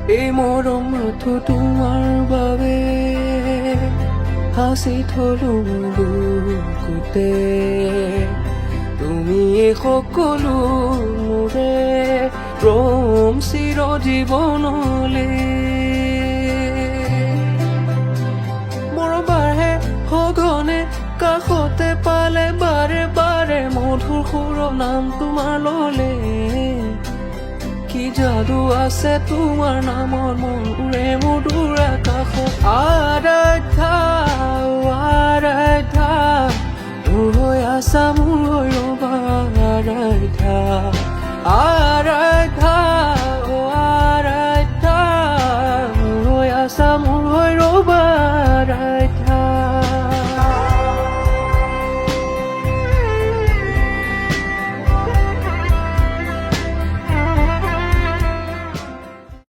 এই মৰম মাথো তোমাৰ বাবে হাসি থলো বুকুতে তুমি সকলো মোৰে প্ৰেম চিৰ জীৱনলে মৰবাৰহে সঘনে কাষতে পালে বাৰে বাৰে মধুৰ সুৰ নাম তোমাৰ ললে কি যাদু আছে তোমাৰ নামৰ মন উৰে মধুৰ আকাশত আৰাধ্যা আৰাধ্যা মোৰ হৈ আছা মোৰ হৈ ৰবা আৰাধ্যা